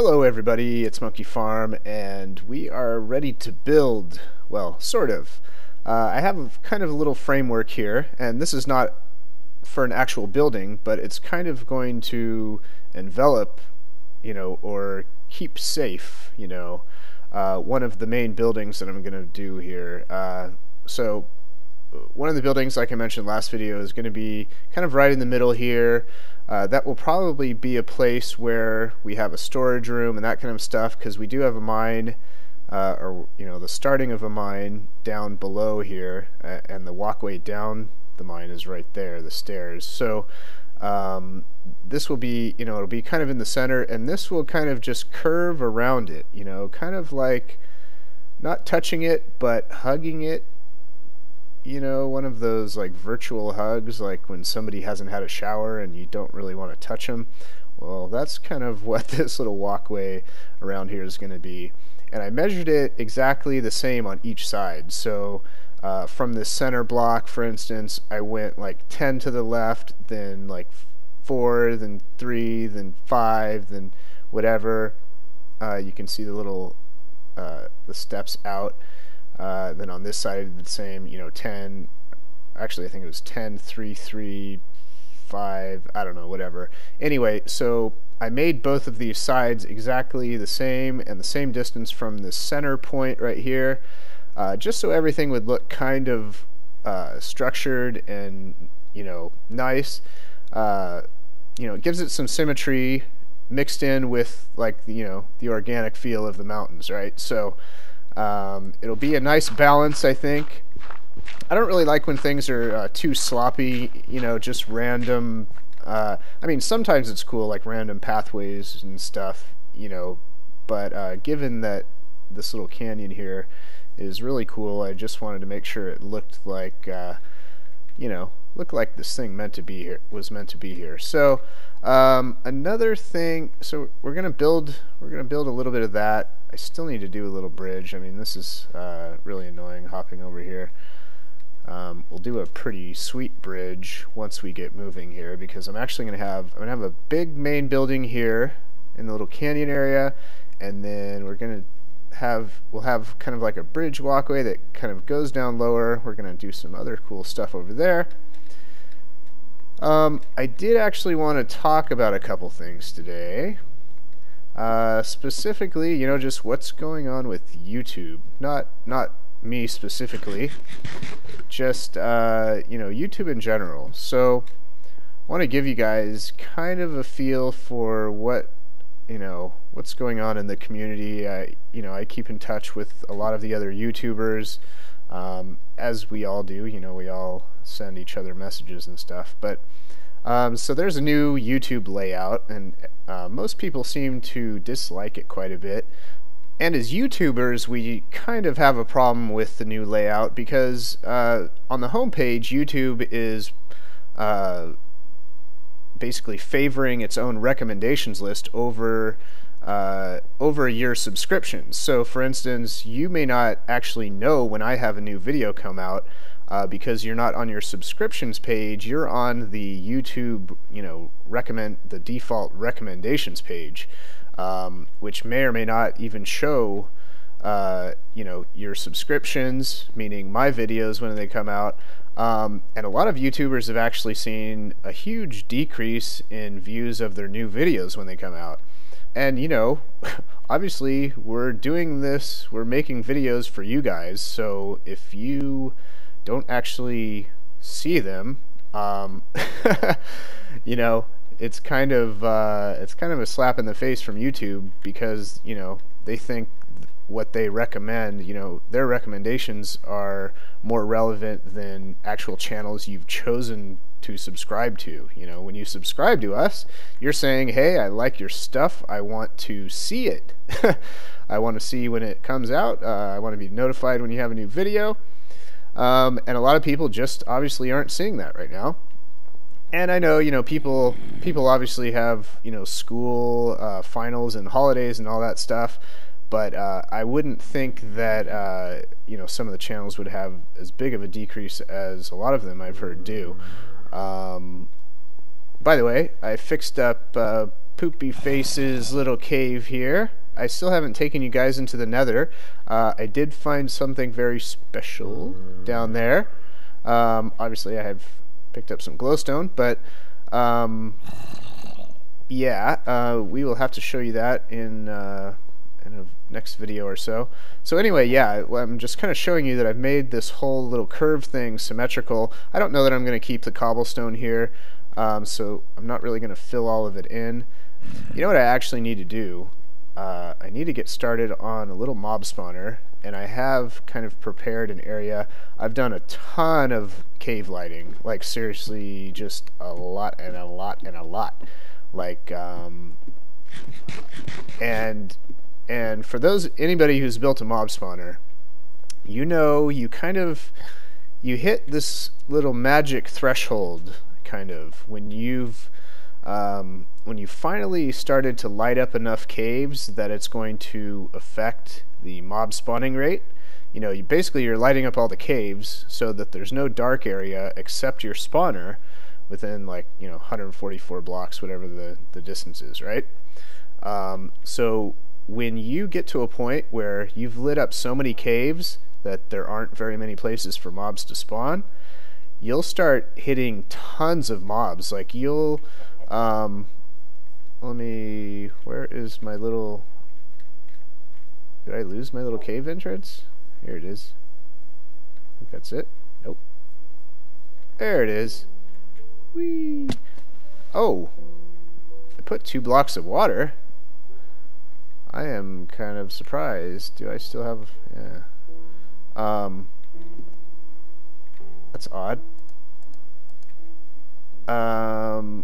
Hello everybody, it's Monkey Farm, and we are ready to build, well, sort of. I have kind of a little framework here, and this is not for an actual building, but it's kind of going to envelop, or keep safe, one of the main buildings that I'm going to do here. So one of the buildings, like I mentioned last video, is going to be kind of right in the middle here. That will probably be a place where we have a storage room and that kind of stuff, because we do have a mine, or the starting of a mine down below here, and the walkway down the mine is right there, the stairs. So this will be, it'll be kind of in the center, and this will kind of just curve around it, kind of like not touching it, but hugging it. One of those like virtual hugs, like when somebody hasn't had a shower and you don't really want to touch them. Well, that's kind of what this little walkway around here is going to be. And I measured it exactly the same on each side. So from the center block, for instance, I went like 10 to the left, then like 4, then 3, then 5, then whatever. You can see the little the steps out. Then on this side the same, 10, actually I think it was 10, 3, 3, 5, I don't know, whatever. Anyway, so I made both of these sides exactly the same and the same distance from the center point right here, just so everything would look kind of structured and, nice. It gives it some symmetry mixed in with like, the organic feel of the mountains, right? So it'll be a nice balance, I think. I don't really like when things are too sloppy, just random. I mean, sometimes it's cool, like random pathways and stuff, but given that this little canyon here is really cool, I just wanted to make sure it looked like, looked like this thing was meant to be here. So another thing, so we're gonna build a little bit of that. I still need to do a little bridge. I mean, this is really annoying hopping over here. We'll do a pretty sweet bridge once we get moving here, because I'm actually gonna have a big main building here in the little canyon area, and then we'll have kind of like a bridge walkway that kind of goes down lower. We're gonna do some other cool stuff over there. I did actually want to talk about a couple things today. Specifically, just what's going on with YouTube. Not me specifically, just YouTube in general. So I want to give you guys kind of a feel for what's going on in the community. I keep in touch with a lot of the other YouTubers, as we all do. We all send each other messages and stuff. But so there's a new YouTube layout, and most people seem to dislike it quite a bit. And as YouTubers, we kind of have a problem with the new layout, because on the homepage, YouTube is basically favoring its own recommendations list over your subscriptions. So for instance, you may not actually know when I have a new video come out, because you're not on your subscriptions page. You're on the YouTube, the default recommendations page, which may or may not even show, your subscriptions, meaning my videos when they come out. And a lot of YouTubers have actually seen a huge decrease in views of their new videos when they come out. And, obviously we're doing this, we're making videos for you guys, so if you don't actually see them, it's kind of a slap in the face from YouTube, because they think what they recommend, their recommendations are more relevant than actual channels you've chosen to subscribe to. When you subscribe to us, you're saying, hey, I like your stuff, I want to see it. I want to see when it comes out, I want to be notified when you have a new video. And a lot of people just obviously aren't seeing that right now. And I know, people obviously have, school, finals and holidays and all that stuff, but I wouldn't think that, some of the channels would have as big of a decrease as a lot of them I've heard do. By the way, I fixed up poopy faces little cave here. I still haven't taken you guys into the nether. I did find something very special down there. Obviously I have picked up some glowstone, but yeah, we will have to show you that in a next video or so. So anyway, yeah, I'm just kind of showing you that I've made this whole little curve thing symmetrical. I don't know that I'm going to keep the cobblestone here, so I'm not really going to fill all of it in. You know what I actually need to do? I need to get started on a little mob spawner, and I have kind of prepared an area. I've done a ton of cave lighting, like seriously just a lot and a lot and a lot. Like, and for anybody who's built a mob spawner, you know, you hit this little magic threshold, kind of, when you finally started to light up enough caves that it's going to affect the mob spawning rate. You know, you're lighting up all the caves so that there's no dark area except your spawner within, like, you know, 144 blocks, whatever the distance is, right? So when you get to a point where you've lit up so many caves that there aren't very many places for mobs to spawn, you'll start hitting tons of mobs. Like, you'll where is my little, did I lose my little cave entrance? Here it is. I think that's it. Nope. There it is. Whee! Oh, I put 2 blocks of water. I am kind of surprised. Do I still have, yeah. That's odd.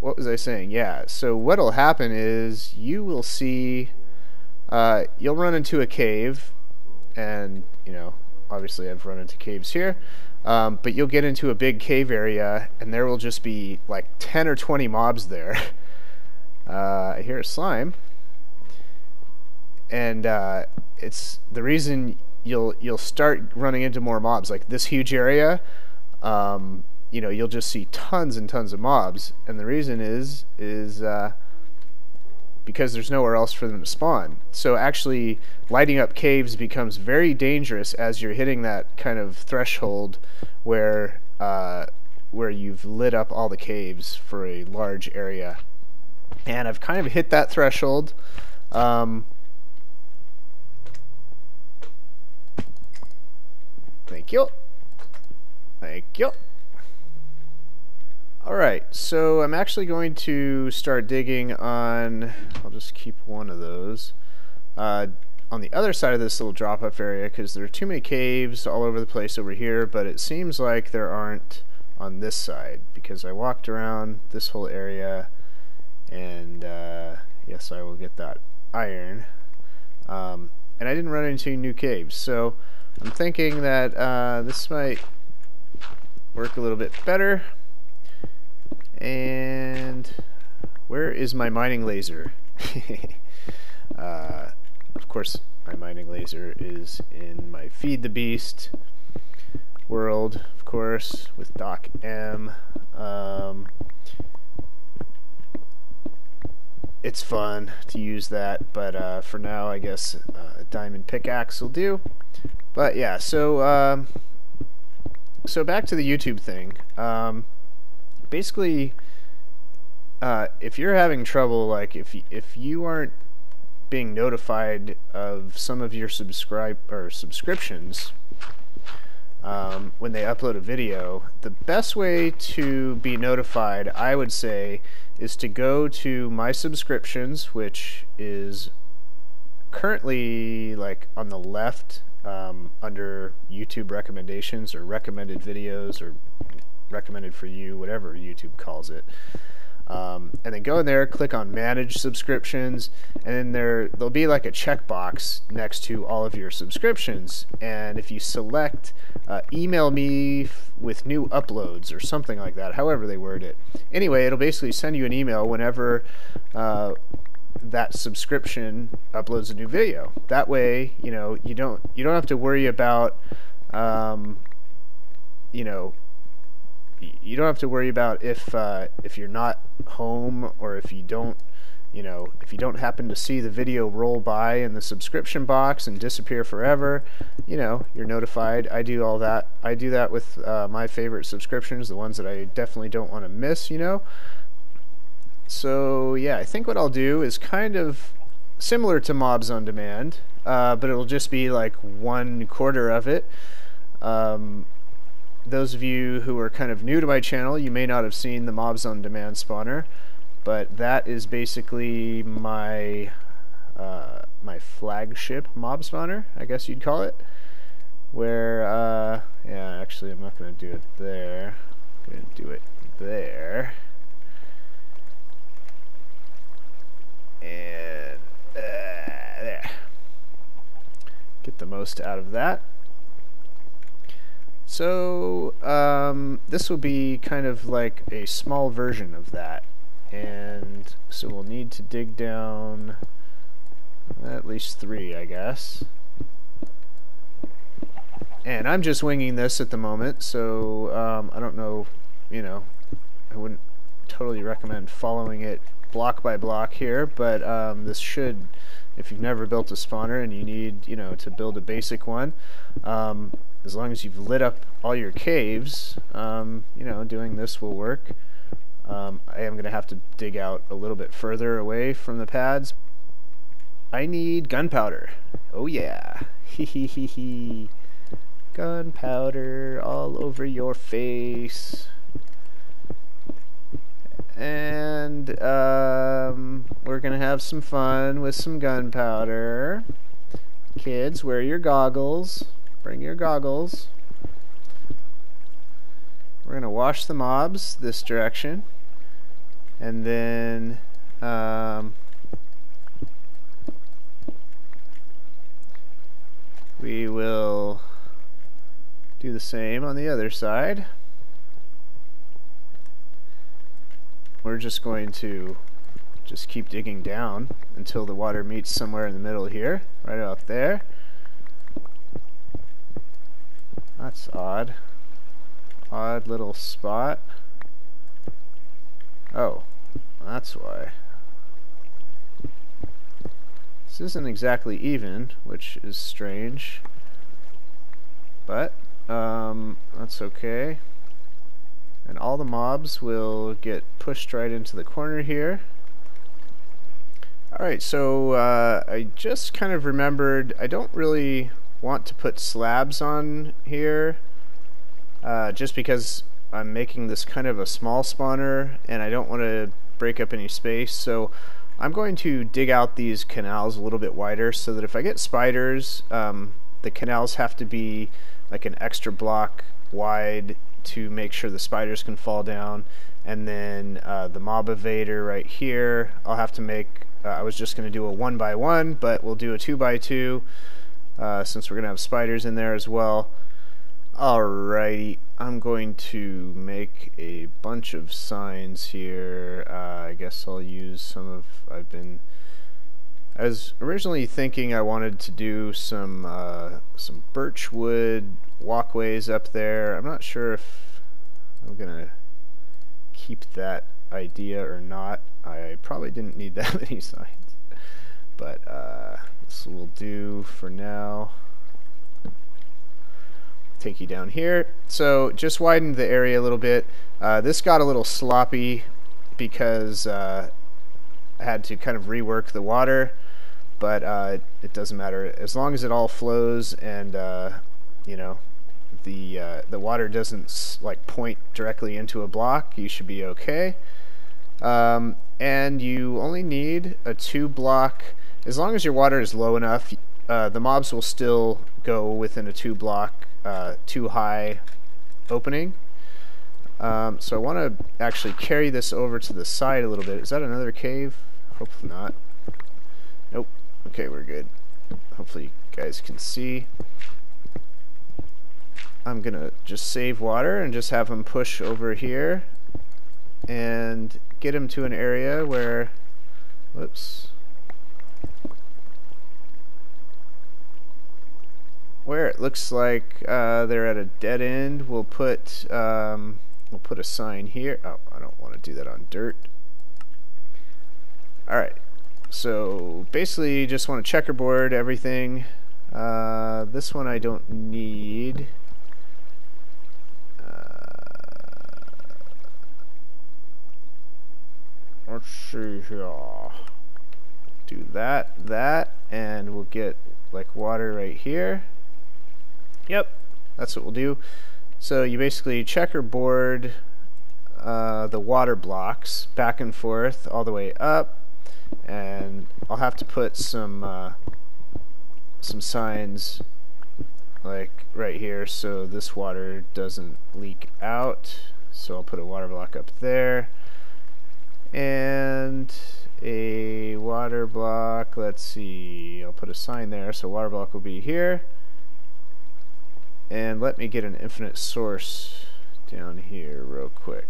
What was I saying? Yeah, so what'll happen is you will see, you'll run into a cave, and, you know, obviously I've run into caves here, but you'll get into a big cave area, and there will just be like 10 or 20 mobs there. I hear a slime, and it's the reason you'll start running into more mobs. Like this huge area, you know, you'll just see tons and tons of mobs, and the reason is because there's nowhere else for them to spawn. So actually lighting up caves becomes very dangerous as you're hitting that kind of threshold where you've lit up all the caves for a large area. And I've kind of hit that threshold. Thank you. Thank you. Alright, so I'm actually going to start digging on, I'll just keep one of those, on the other side of this little drop-off area, because there are too many caves all over the place over here, but it seems like there aren't on this side, because I walked around this whole area, and yes, I will get that iron, and I didn't run into new caves, so I'm thinking that this might work a little bit better. And where is my mining laser? Of course, my mining laser is in my Feed the Beast world, of course, with Doc M. It's fun to use that, but for now, I guess a diamond pickaxe will do. But yeah, so so back to the YouTube thing. Basically, if you're having trouble, like if you aren't being notified of some of your subscriptions when they upload a video, the best way to be notified, I would say, is to go to my subscriptions, which is currently like on the left under YouTube recommendations or recommended videos or recommended for you, whatever YouTube calls it. And then go in there, click on manage subscriptions, and then there'll be like a checkbox next to all of your subscriptions, and if you select email me with new uploads or something like that, however they word it, anyway, it'll basically send you an email whenever that subscription uploads a new video. That way, you know, you don't have to worry about you know, you don't have to worry about if you're not home, or if you don't you know, if you don't happen to see the video roll by in the subscription box and disappear forever, you know, you're notified. I do all that. I do that with my favorite subscriptions, the ones that I definitely don't want to miss, you know. So yeah, I think what I'll do is kind of similar to Mobs on Demand, but it'll just be like 1/4 of it. Those of you who are kind of new to my channel, you may not have seen the Mobs on Demand spawner, but that is basically my my flagship mob spawner, I guess you'd call it. Where, yeah, actually I'm not going to do it there. I'm going to do it there. And there. Get the most out of that. So this will be kind of like a small version of that, and so we'll need to dig down at least 3, I guess. And I'm just winging this at the moment, so I don't know, you know, I wouldn't totally recommend following it block by block here, but this should, if you've never built a spawner and you need, you know, to build a basic one, as long as you've lit up all your caves, you know, doing this will work. I am going to have to dig out a little bit further away from the pads. I need gunpowder. Oh yeah. Hee. Gunpowder all over your face. And we're going to have some fun with some gunpowder. Kids, wear your goggles. Bring your goggles. We're going to wash the mobs this direction. And then we will do the same on the other side. We're just going to just keep digging down until the water meets somewhere in the middle here, right out there. That's odd. Odd little spot. Oh, that's why. This isn't exactly even, which is strange. But, that's okay. And all the mobs will get pushed right into the corner here. Alright, so I just kind of remembered I don't really want to put slabs on here, just because I'm making this kind of a small spawner and I don't want to break up any space. So I'm going to dig out these canals a little bit wider so that if I get spiders, the canals have to be like an extra block wide to make sure the spiders can fall down. And then the mob evader right here, I'll have to make, I was just going to do a 1x1, but we'll do a 2x2 since we're going to have spiders in there as well. Alrighty, I'm going to make a bunch of signs here. I guess I'll use some of, I was originally thinking I wanted to do some birchwood walkways up there. I'm not sure if I'm gonna keep that idea or not. I probably didn't need that many signs, but this will do for now. Take you down here. So just widen the area a little bit. This got a little sloppy because I had to kind of rework the water, but it doesn't matter as long as it all flows and you know, the water doesn't like point directly into a block. You should be okay. And you only need a 2-block. As long as your water is low enough, the mobs will still go within a 2-block 2-high opening. So I want to actually carry this over to the side a little bit. Is that another cave? Hopefully not. Nope. Okay, we're good. Hopefully you guys can see. I'm gonna just save water and just have them push over here and get them to an area where, whoops, where it looks like they're at a dead end. We'll put a sign here. Oh, I don't want to do that on dirt. Alright, so basically just want to checkerboard everything. This one I don't need. Let's see here. Do that, and we'll get like water right here. Yep, that's what we'll do. So you basically checkerboard the water blocks back and forth all the way up, and I'll have to put some signs like right here so this water doesn't leak out. So I'll put a water block up there and a water block, let's see, I'll put a sign there, so water block will be here. And let me get an infinite source down here real quick.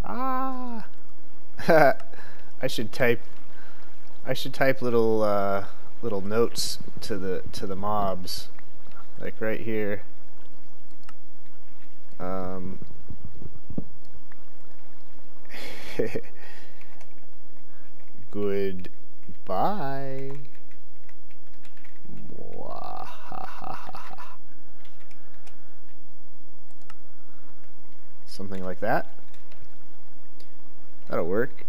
I should type little notes to the mobs, like right here. Goodbye. Something like that. That'll work.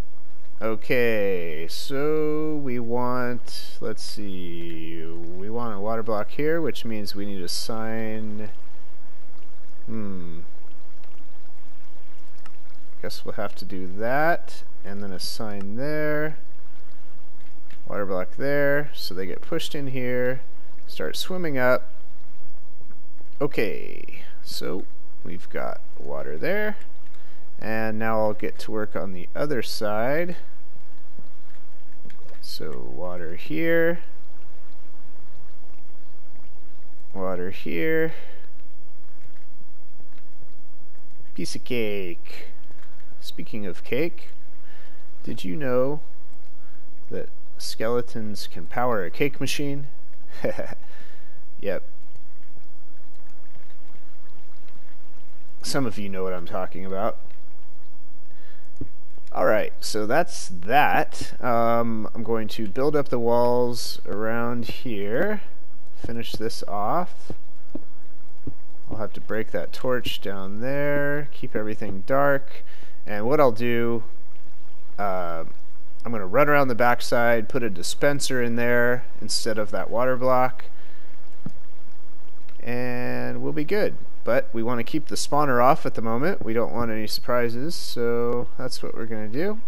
Okay, so we want, let's see, we want a water block here, which means we need a sign. Guess we'll have to do that, and then a sign there. Water block there, so they get pushed in here, start swimming up. Okay, so we've got water there, and now I'll get to work on the other side. So water here, water here, piece of cake. Speaking of cake, did you know that skeletons can power a cake machine? Yep. Some of you know what I'm talking about. Alright, so that's that. I'm going to build up the walls around here. Finish this off. I'll have to break that torch down there. Keep everything dark. And what I'll do, I'm going to run around the backside, put a dispenser in there instead of that water block, and we'll be good. But we want to keep the spawner off at the moment. We don't want any surprises, so that's what we're going to do.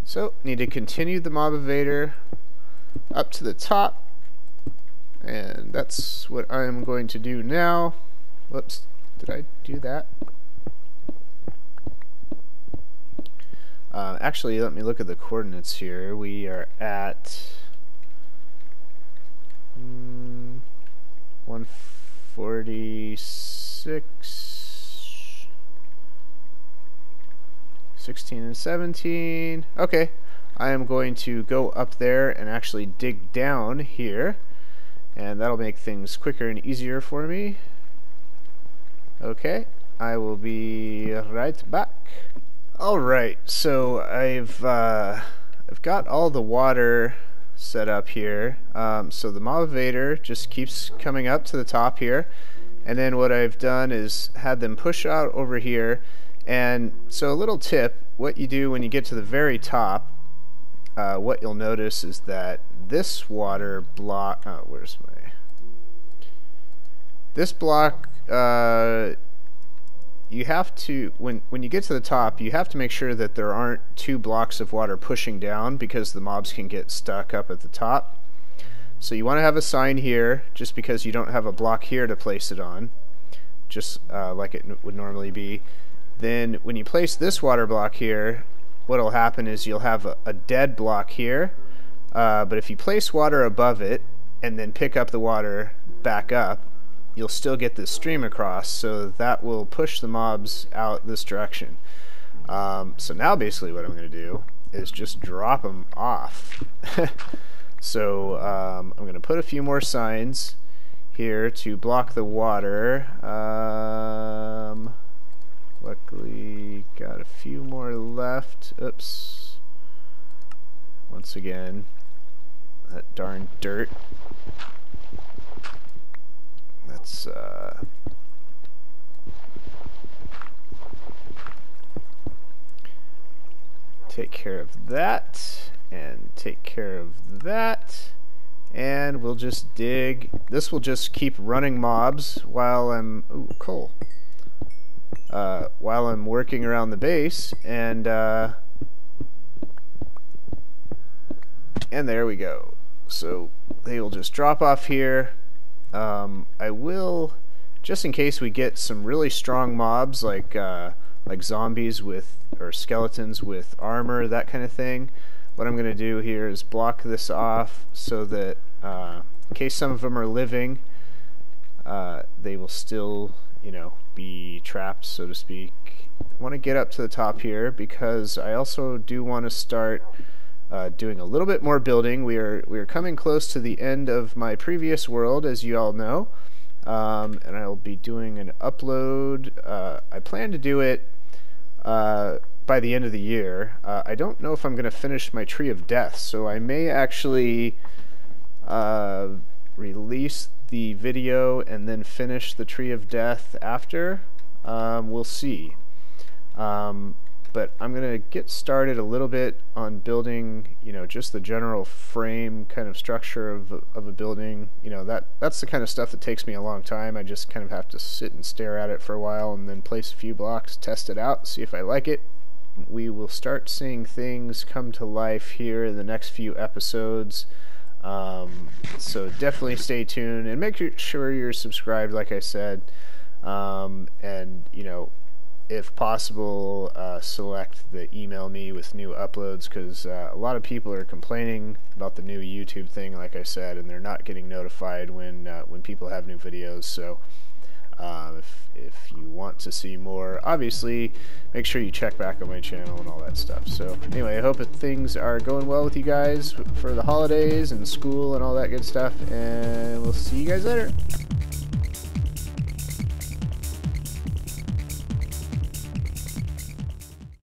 So, need to continue the mob evader up to the top, and that's what I'm going to do now. Whoops, did I do that? Actually, let me look at the coordinates here. We are at 146, 16 and 17. Okay, I am going to go up there and actually dig down here, and that'll make things quicker and easier for me. Okay, I will be right back. Alright, so I've got all the water set up here. So the mob evader just keeps coming up to the top here, and then what I've done is had them push out over here. And so a little tip, what you do when you get to the very top, what you'll notice is that this water block, this block, you have to, when you get to the top, you have to make sure that there aren't two blocks of water pushing down, because the mobs can get stuck up at the top. So you want to have a sign here, just because you don't have a block here to place it on, just like it would normally be. Then when you place this water block here, what will happen is you'll have a dead block here, but if you place water above it and then pick up the water back up, you'll still get this stream across, so that will push the mobs out this direction. So now basically what I'm going to do is just drop them off. So I'm going to put a few more signs here to block the water. Luckily, got a few more left. Oops. Once again, that darn dirt. Let's take care of that, and take care of that, and we'll just dig. This will just keep running mobs while I'm coal. While I'm working around the base, and there we go. So they will just drop off here. I will, just in case we get some really strong mobs like zombies with, or skeletons with armor, that kind of thing. What I'm going to do here is block this off so that in case some of them are living, they will still, you know, be trapped, so to speak. I want to get up to the top here because I also do want to start doing a little bit more building. We are coming close to the end of my previous world, as you all know, and I'll be doing an upload. I plan to do it by the end of the year. I don't know if I'm going to finish my Tree of Death, so I may actually release the video and then finish the Tree of Death after. We'll see. But I'm going to get started a little bit on building, you know, just the general frame kind of structure of a building. You know, that's the kind of stuff that takes me a long time. I just kind of have to sit and stare at it for a while and then place a few blocks, test it out, see if I like it. We will start seeing things come to life here in the next few episodes. So definitely stay tuned and make sure you're subscribed, like I said, and, you know, if possible, select the email me with new uploads, because a lot of people are complaining about the new YouTube thing, like I said, and they're not getting notified when people have new videos. So if you want to see more, obviously make sure you check back on my channel and all that stuff. So anyway, I hope that things are going well with you guys for the holidays and school and all that good stuff, and we'll see you guys later.